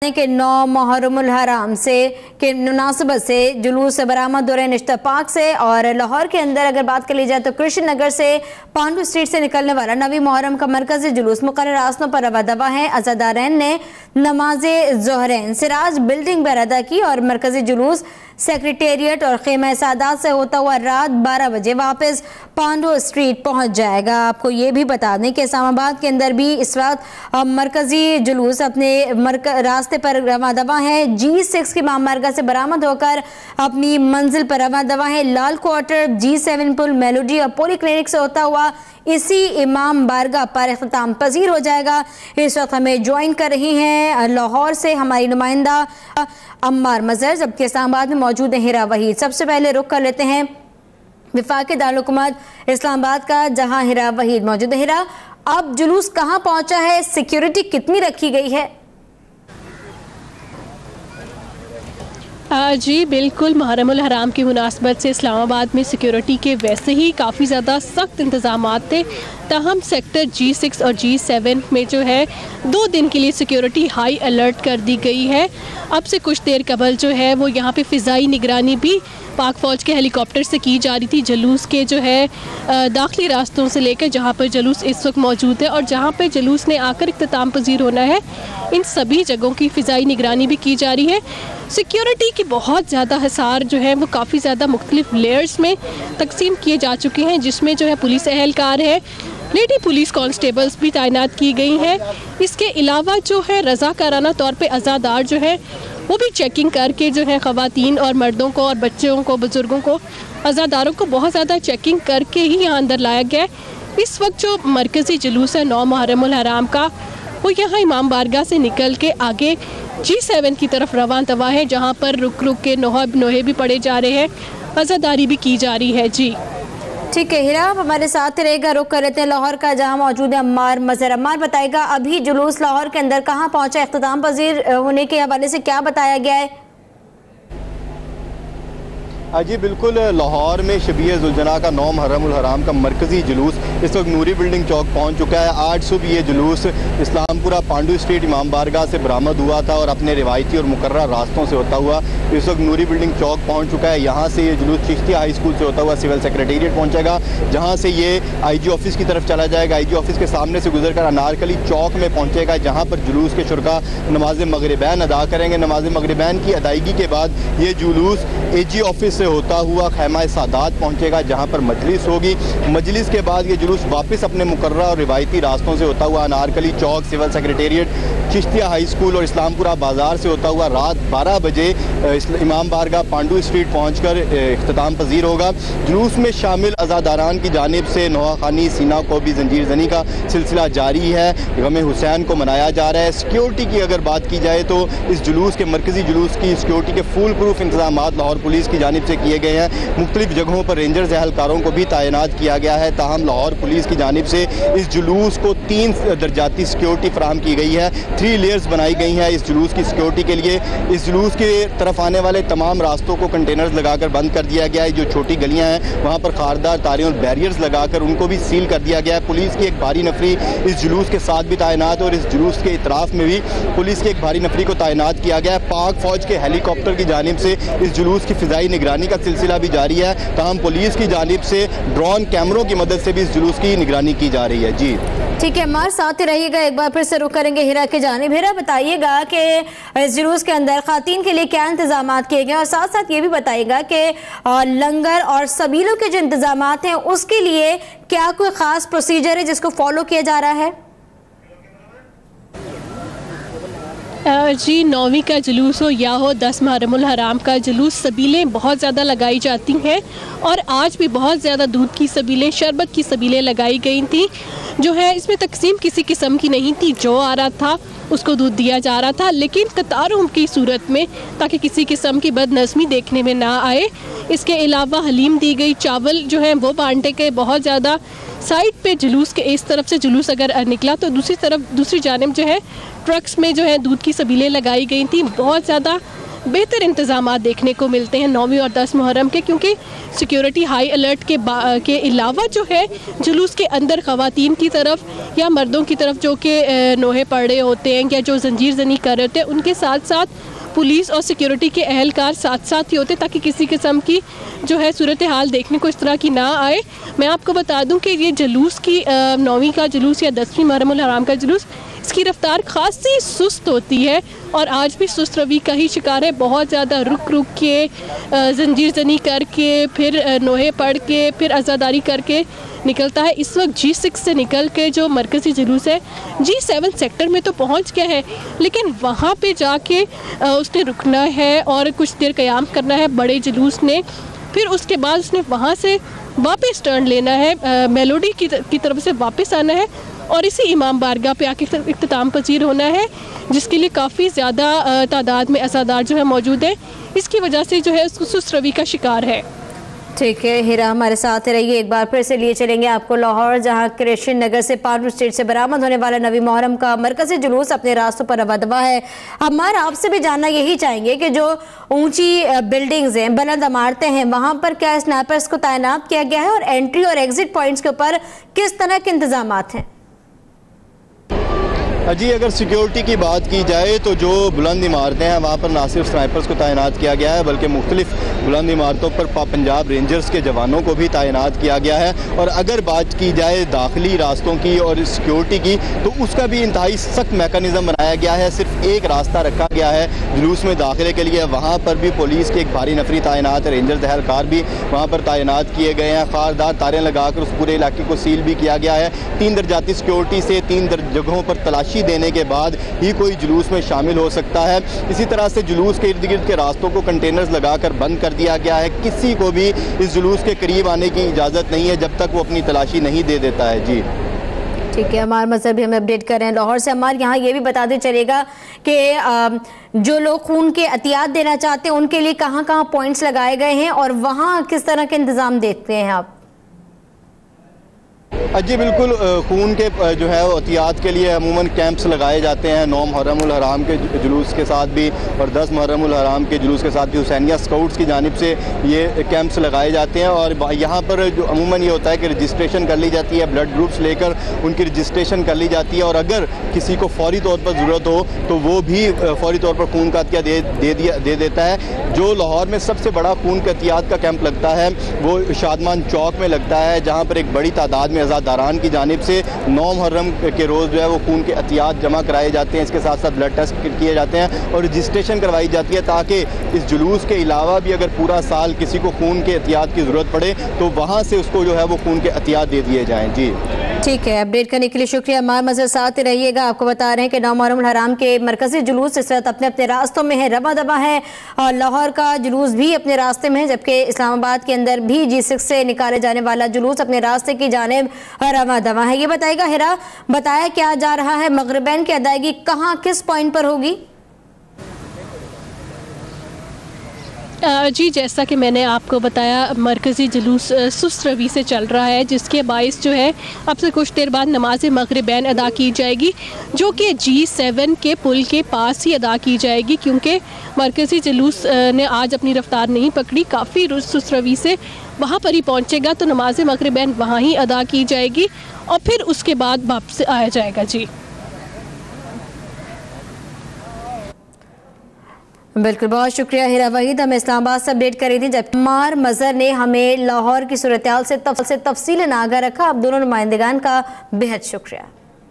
के 9 मुहर्रमुल हराम से के मुनासिबत से जुलूस बरामद हो रहे निश्ता पाक से। और लाहौर के अंदर अगर बात कर ली जाए तो कृष्ण नगर से पांडू स्ट्रीट से निकलने वाला नवी मुहर्रम का मरकजी जुलूस मुकर्रर रास्तों पर रवा दवा है। अज़ादारैन ने नमाज ज़ोहरैन सिराज बिल्डिंग पर अदा की और मरकजी जुलूस सेक्रेटेरिएट और खेमा सादात से होता हुआ रात 12 बजे वापस पांडू स्ट्रीट पहुंच जाएगा। आपको ये भी बता दें कि इस्लामाबाद के अंदर भी इस वक्त मरकजी जुलूस अपने रास्ते पर रवा दवा है। G6 की इमाम बारगाह से बरामद होकर अपनी मंजिल पर रवा दवा है। लाल क्वार्टर, G7 पुल, मेलोडी और पोली क्लिनिक से होता हुआ इसी इमाम बारगाह पर इख्तिताम पजीर हो जाएगा। इस वक्त हमें ज्वाइन कर रही हैं लाहौर से हमारी नुमाइंदा अम्मार मजहर, जबकि इस्लामाबाद में मौजूद है हिरा वहीद। सबसे पहले रुख कर लेते हैं वफाकी दारुल हुकूमत इस्लामाबाद का, जहां हिरा वहीद मौजूद है। हिरा, अब जुलूस कहां पहुंचा है, सिक्योरिटी कितनी रखी गई है? जी बिल्कुल, मुहर्रमुल हराम की मुनासबत से इस्लामाबाद में सिक्योरिटी के वैसे ही काफ़ी ज़्यादा सख्त इंतज़ामात थे। ताहम सेक्टर G6 और G7 में जो है 2 दिन के लिए सिक्योरिटी हाई अलर्ट कर दी गई है। अब से कुछ देर कबल जो है वो यहाँ पे फ़िज़ाई निगरानी भी पाक फ़ौज के हेलीकॉप्टर से की जा रही थी। जुलूस के जो है दाखिली रास्तों से लेकर जहाँ पर जुलूस इस वक्त मौजूद है और जहाँ पर जुलूस ने आकर इख्तिताम पजीर होना है, इन सभी जगहों की फ़िज़ाई निगरानी भी की जा रही है। सिक्योरिटी की बहुत ज़्यादा हिसार जो है वो काफ़ी ज़्यादा मुख्तलिफ लेयर्स में तकसीम किए जा चुके हैं, जिसमें जो है पुलिस एहलकार है, लेडी पुलिस कांस्टेबल्स भी तैनात की गई हैं। इसके अलावा जो है रज़ाकाराना तौर पे अज़ादार जो है वो भी चेकिंग करके जो है ख़वातीन और मर्दों को और बच्चों को, बुज़ुर्गों को, अज़ादारों को बहुत ज़्यादा चेकिंग करके ही यहाँ अंदर लाया गया है। इस वक्त जो मरकज़ी जुलूस है 9 मुहर्रमुल हराम का, वो यहाँ इमाम बारगाह से निकल के आगे G7 की तरफ रवान दवा है, जहाँ पर रुक रुक के नोहे भी पड़े जा रहे हैं, अज़ादारी भी की जा रही है। जी ठीक है हिरा, आप हमारे साथ रहेगा। रुक कर लेते हैं लाहौर का, जहां मौजूद है अम्मार मजहर। अम्मार बताएगा अभी जुलूस लाहौर के अंदर कहां पहुंचा, इख्तिताम पजीर होने के हवाले से क्या बताया गया है? जी बिल्कुल, लाहौर में शबीह ज़ुलजना का 9 मुहर्रमुल हराम का मरकज़ी जुलूस इस वक्त नूरी बिल्डिंग चौक पहुंच चुका है। आज सुबह ये जुलूस इस्लामपुरा पांडू स्ट्रीट इमाम बारगाह से बरामद हुआ था और अपने रिवायती और मुकर्रर रास्तों से होता हुआ इस वक्त नूरी बिल्डिंग चौक पहुंच चुका है। यहाँ से ये जुलूस चिश्तिया हाई स्कूल से होता हुआ सिविल सेक्रेटेरिएट पहुँचेगा, जहाँ से ये IG ऑफिस की तरफ चला जाएगा। IG ऑफिस के सामने से गुजर कर अनारकली चौक में पहुँचेगा, जहाँ पर जुलूस के शुरका नमाज मगरिबैन अदा करेंगे। नमाज मगरिबैन की अदायगी के बाद ये जुलूस AG ऑफिस से होता हुआ खेमा सादात पहुंचेगा, जहां पर मजलिस होगी। मजलिस के बाद ये जुलूस वापस अपने मुकर्रर और रिवायती रास्तों से होता हुआ Anarkali Chowk, civil secretariat, Chishtia high school और इस्लामपुरा बाजार से होता हुआ रात 12 बजे इमाम बारगाह पांडू स्ट्रीट पहुंचकर इख्तिताम पजीर होगा। जुलूस में शामिल अज़ादारान की जानिब से नोहा खानी, सीना को भी जंजीर जनी का सिलसिला जारी है। गम हुसैन को मनाया जा रहा है। सिक्योरिटी की अगर बात की जाए तो इस जुलूस के मरकजी जुलूस की सिक्योरिटी के फुल प्रूफ इंतजाम लाहौर पुलिस की जानिब से किए गए हैं। मुख्तलिफ जगहों पर रेंजर्स एहलकारों को भी तैनात किया गया है। ताहम लाहौर पुलिस की जानिब से इस जुलूस को 3 दर्जाती सिक्योरिटी फराहम की गई है। 3 लेयर्स बनाई गई हैं इस जुलूस की सिक्योरिटी के लिए। इस जुलूस के तरफ आने वाले तमाम रास्तों को कंटेनर्स लगाकर बंद कर दिया गया है। जो छोटी गलियां हैं वहां पर खारदार तारें और बैरियर्स लगाकर उनको भी सील कर दिया गया है। पुलिस की एक भारी नफरी इस जुलूस के साथ भी तैनात और इस जुलूस के इतराफ में भी पुलिस की एक भारी नफरी को तैनात किया गया है। पाक फौज के हेलीकॉप्टर की जानिब से इस जुलूस की फिजाई निगरानी का सिलसिला भी जारी है। तमाम पुलिस की जानिब से ड्रोन कैमरों की मदद से भी इस जुलूस की निगरानी की जा रही है। जी ठीक है, हमारे साथ रहिएगा। एक बार फिर से रुक करेंगे हिरा के जानिब। हिरा, बताइएगा कि इस जुलूस के अंदर खातीन के लिए क्या इंतजाम किए गए और साथ साथ ये भी बताइएगा कि लंगर और सबीलों के जो इंतजाम हैं उसके लिए क्या कोई ख़ास प्रोसीजर है जिसको फॉलो किया जा रहा है? जी 9वीं का जुलूस हो या हो 10 मुहर्रमुल हराम का जुलूस, सबीलें बहुत ज़्यादा लगाई जाती हैं और आज भी बहुत ज़्यादा दूध की सबीलें, शरबत की सबीलें लगाई गई थी। जो है इसमें तकसीम किसी किस्म की नहीं थी, जो आ रहा था उसको दूध दिया जा रहा था, लेकिन कतारों की सूरत में, ताकि किसी किस्म की बदनज़मी देखने में ना आए। इसके अलावा हलीम दी गई, चावल जो है वो बांटे गए। बहुत ज़्यादा साइड पे जुलूस के इस तरफ से जुलूस अगर निकला तो दूसरी जानिब जो है ट्रक्स में जो है दूध की सबीलें लगाई गई थी। बहुत ज़्यादा बेहतर इंतजाम देखने को मिलते हैं 9वीं और 10 मुहर्रम के, क्योंकि सिक्योरिटी हाई अलर्ट के अलावा जो है जुलूस के अंदर ख़वातीन की तरफ या मर्दों की तरफ जो कि नोहे पड़ रहे होते हैं या जो जंजीर जनी कर रहे होते हैं, उनके साथ साथ पुलिस और सिक्योरिटी के अहलकार साथ साथ ही होते, ताकि किसी किस्म की जो है सूरत हाल देखने को इस तरह की ना आए। मैं आपको बता दूं कि ये जुलूस की 9वीं का जुलूस या 10वीं मुहर्रमुल हराम का जुलूस, इसकी रफ्तार खासी सुस्त होती है और आज भी सुस्त रवि का ही शिकार है। बहुत ज़्यादा रुक रुक के, जंजीर जनी करके, फिर नोहे पढ़ के, फिर आज़ादारी करके निकलता है। इस वक्त G6 से निकल के जो मरकज़ी जुलूस है G7 सेक्टर में तो पहुंच गया है, लेकिन वहाँ पे जाके उसने रुकना है और कुछ देर क़याम करना है बड़े जुलूस ने। फिर उसके बाद उसने वहाँ से वापस टर्न लेना है, मेलोडी की तरफ से वापस आना है और इसी इमाम बारगाह पे आके इख्तिताम पजीर होना है, जिसके लिए काफ़ी ज़्यादा तादाद में अज़ादार जो है मौजूद है। इसकी वजह से जो है उसको सुस्त रवि का शिकार है। ठीक है हिरा, हमारे साथ रहिए। एक बार फिर से लिए चलेंगे आपको लाहौर, जहां कृष्ण नगर से पांडू स्ट्रीट से बरामद होने वाला नवी मुहर्रम का मरकज़ी जुलूस अपने रास्तों पर रवा दवा है। हमारा आपसे भी जानना यही चाहेंगे कि जो ऊंची बिल्डिंग्स हैं, बुलंद इमारतें हैं, वहां पर क्या स्नैपर्स को तैनात किया गया है और एंट्री और एग्जिट पॉइंट्स के ऊपर किस तरह के इंतजाम हैं? जी, अगर सिक्योरिटी की बात की जाए तो जो बुलंद इमारतें हैं वहाँ पर ना सिर्फ स्नाइपर्स को तैनात किया गया है, बल्कि मुख्तलिफ बुलंद इमारतों पर पंजाब रेंजर्स के जवानों को भी तैनात किया गया है। और अगर बात की जाए दाखिली रास्तों की और सिक्योरिटी की, तो उसका भी इंतहाई सख्त मेकनिज़म बनाया गया है। सिर्फ एक रास्ता रखा गया है जुलूस में दाखिले के लिए, वहाँ पर भी पुलिस के एक भारी नफरी तैनात है, रेंजर्स एहलकार भी वहाँ पर तैनात किए गए हैं। खारदार तारें लगाकर उस पूरे इलाके को सील भी किया गया है। 3 दरजाती सिक्योरिटी से 3 जगहों पर तलाशी देने के बाद ही कोई जुलूस में शामिल हो सकता है। इसी तरह से जुलूस के इर्द गिर्द के रास्तों को कंटेनर्स लगाकर बंद कर दिया गया है। किसी को भी इस जुलूस के करीब आने की इजाज़त नहीं है जब तक वो अपनी तलाशी नहीं दे देता है। जी ठीक है, हमारे मज़हब भी हमें अपडेट कर रहे हैं लाहौर से। हमारे यहाँ ये भी बताते चलेगा कि जो लोग खून के एहतियात देना चाहते हैं उनके लिए कहाँ कहाँ पॉइंट्स लगाए गए हैं और वहाँ किस तरह के इंतज़ाम देखते हैं आप? जी बिल्कुल, खून के जो है एहतियात के लिए अमूमन कैंप्स लगाए जाते हैं 9 मुहर्रमुल हराम के जुलूस के साथ भी और 10 मुहर्रमुल हराम के जुलूस के साथ भी हुसैनिया स्काउट्स की जानिब से ये कैंप्स लगाए जाते हैं। और यहाँ पर जो अमूमन ये होता है कि रजिस्ट्रेशन कर ली जाती है, ब्लड ग्रुप्स लेकर उनकी रजिस्ट्रेशन कर ली जाती है और अगर किसी को फौरी तौर पर ज़रूरत हो तो वो भी फौरी तौर पर खून का एहतियात दे देता है। जो लाहौर में सबसे बड़ा खून के एहतियात का कैंप लगता है वो शादमान चौक में लगता है, जहाँ पर एक बड़ी तादाद में दारान की जानिब से 9 मुहर्रम के रोज़ जो है वो खून के एहतियात जमा कराए जाते हैं। इसके साथ साथ ब्लड टेस्ट किए जाते हैं और रजिस्ट्रेशन करवाई जाती है, ताकि इस जुलूस के अलावा भी अगर पूरा साल किसी को खून के एहतियात की ज़रूरत पड़े तो वहाँ से उसको जो है वो खून के एहतियात दे दिए जाएँ। जी ठीक है, अपडेट करने के लिए शुक्रिया। हमारे मज़हब साथ रहिएगा। आपको बता रहे हैं कि 9 मुहर्रमुल हराम के मरकज़ी जुलूस इस वक्त अपने अपने रास्तों में है, रवा दवा है और लाहौर का जुलूस भी अपने रास्ते में है, जबकि इस्लामाबाद के अंदर भी G6 से निकाले जाने वाला जुलूस अपने रास्ते की जानिब रवा दवा है। ये बताएगा हिरा, बताया क्या जा रहा है मगरिबैन की अदायगी कहाँ किस पॉइंट पर होगी? जी, जैसा कि मैंने आपको बताया मरकज़ी जुलूस सुस्त रवि से चल रहा है, जिसके बाइस जो है अब से कुछ देर बाद नमाज मगरिबैन अदा की जाएगी, जो कि G7 के पुल के पास ही अदा की जाएगी, क्योंकि मरकज़ी जुलूस ने आज अपनी रफ्तार नहीं पकड़ी, काफ़ी सुस्त रवि से वहाँ पर ही पहुँचेगा, तो नमाज मगरिबैन वहाँ ही अदा की जाएगी और फिर उसके बाद वापस आया जाएगा। जी बिल्कुल, बहुत शुक्रिया हिरा वहीद, हमें इस्लामाबाद से अपडेट करी थी, जबकि मार मजहर ने हमें लाहौर की सूरत हाल से तफसीलन आगाह रखा। अब दोनों नुमाइंदगान का बेहद शुक्रिया।